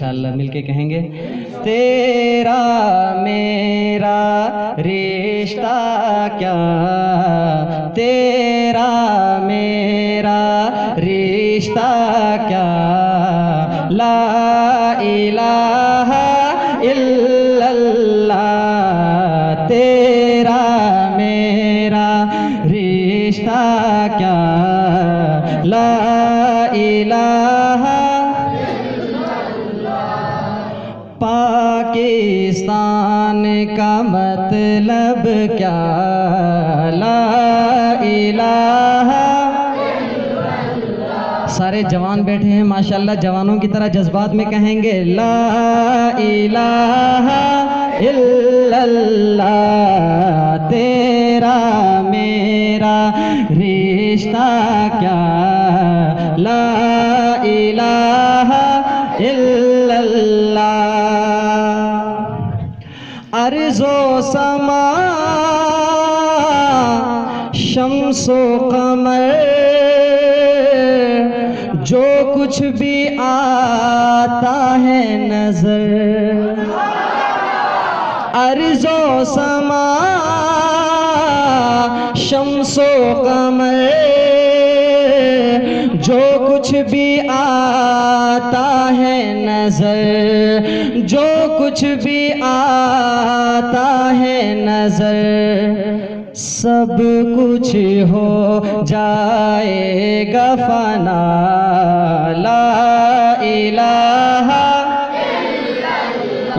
انشاءاللہ مل کے کہیں گے تیرا میرا رشتہ کیا، تیرا میرا رشتہ کیا، لا الہ الا اللہ، تیرا میرا رشتہ کیا، لا الہ پاکستان کا مطلب کیا، لا الہ۔ سارے جوان بیٹھے ہیں ماشاءاللہ، جوانوں کی طرح جذبات میں کہیں گے لا الہ الا اللہ، تیرا میرا رشتہ کیا، لا الہ الا اللہ۔ ارض و سما شمس و قمر جو کچھ بھی آتا ہے نظر، ارض و سما شمس و قمر جو کچھ بھی آتا ہے نظر، جو کچھ بھی آتا ہے نظر، سب کچھ ہو جائے گا فنا، لا الہ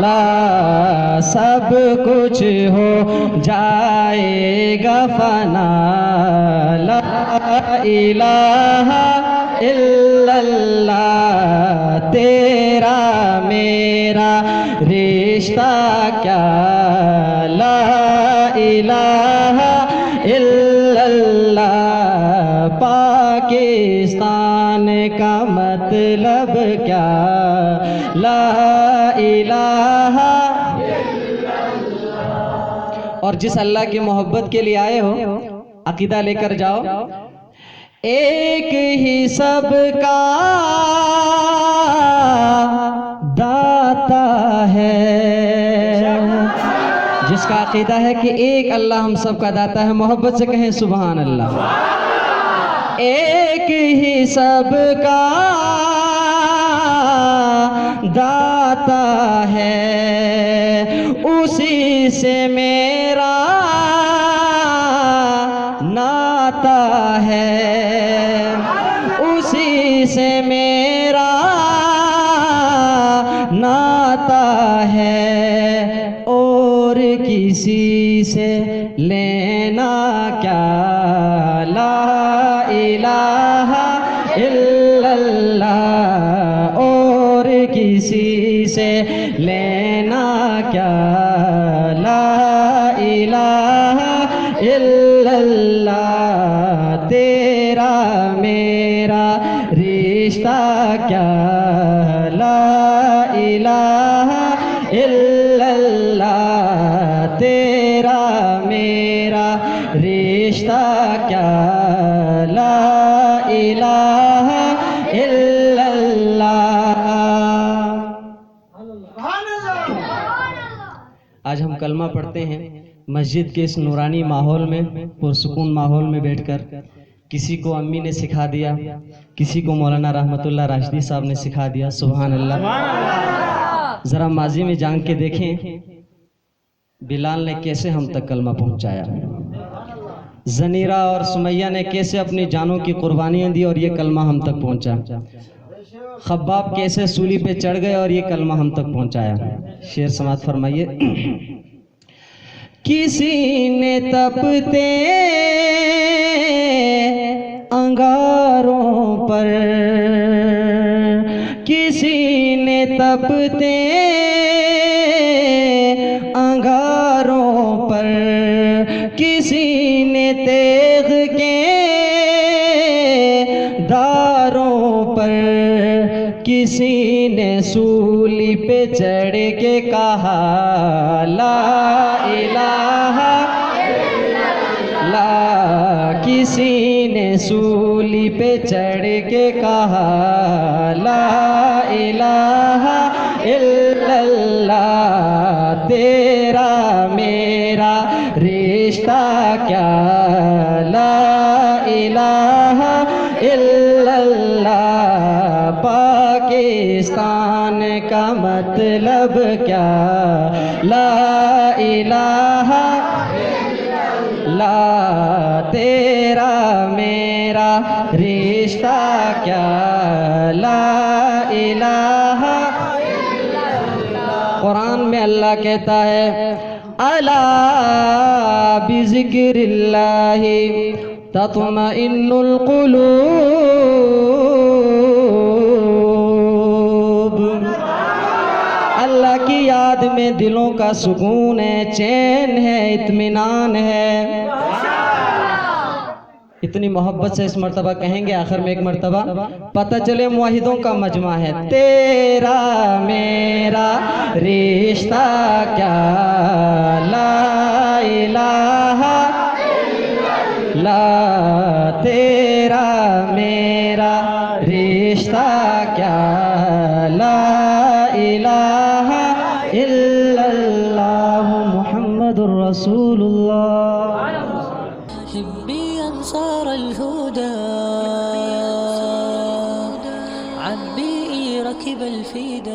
لا، سب کچھ ہو جائے گا فنا، لا الہ الا اللہ، تیرا میرا رشتہ کیا، لا الہ الا اللہ، پاکستان کا مطلب کیا، لا الہ۔ اور جس اللہ کی محبت کے لیے آئے ہو عقیدہ لے کر جاؤ، ایک ہی سب کا داتا ہے، جس کا عقیدہ ہے کہ ایک اللہ ہم سب کا داتا ہے، محبت سے کہیں سبحان اللہ۔ ایک ہی سب کا داتا ہے، اسی سے میرا ناتا ہے، اسی سے میرا ناتا ہے، اور کسی سے لینا کیا، لا الہ الا اللہ، اور کسی سے لینا کیا، لا الہ الا اللہ، تیرا میرا رشتہ کیا، لا الہ الا اللہ، تیرا میرا رشتہ کیا، لا الہ الا اللہ۔ آج ہم کلمہ پڑھتے ہیں مسجد کے اس نورانی ماحول میں، پرسکون ماحول میں بیٹھ کر، کسی کو امی نے سکھا دیا، کسی کو مولانا رحمت اللہ راشدی صاحب نے سکھا دیا، سبحان اللہ۔ ذرا ماضی میں جان کے دیکھیں بلال نے کیسے ہم تک کلمہ پہنچایا، زنیرہ اور سمیہ نے کیسے اپنی جانوں کی قربانیاں دی اور یہ کلمہ ہم تک پہنچا، خباب کیسے سولی پہ چڑھ گئے اور یہ کلمہ ہم تک پہنچایا۔ شعر سماعت فرمائیے۔ کسی نے تپتے انگاروں پر، کسی نے تپتے انگاروں پر، کسی نے تیغ کے داروں پر، کسی نے سولی پہ چڑھ کے کہا لا الہ لا، کسی نے سولی پہ چڑھ کے کہا لا الہ اللہ تیرا میرا رشتہ کیا، لا الہ الا اللہ پاکستان کا مطلب کیا، لا الہ لا تیرا میرا رشتہ کیا، لا الہ قرآن میں اللہ کہتا ہے الا بذکر اللہ تطمئن القلوب، اللہ کی یاد میں دلوں کا سکون ہے، چین ہے، اطمینان ہے۔ اتنی محبت سے اس مرتبہ کہیں گے، آخر میں ایک مرتبہ پتہ چلے موحدوں کا مجمع ہے۔ تیرا میرا رشتہ کیا، لا الہ لا تیرا میرا رشتہ کیا، لا الہ الا اللہ محمد رسول اللہ۔ حبي أنصار الهدى عبي ركب الفدا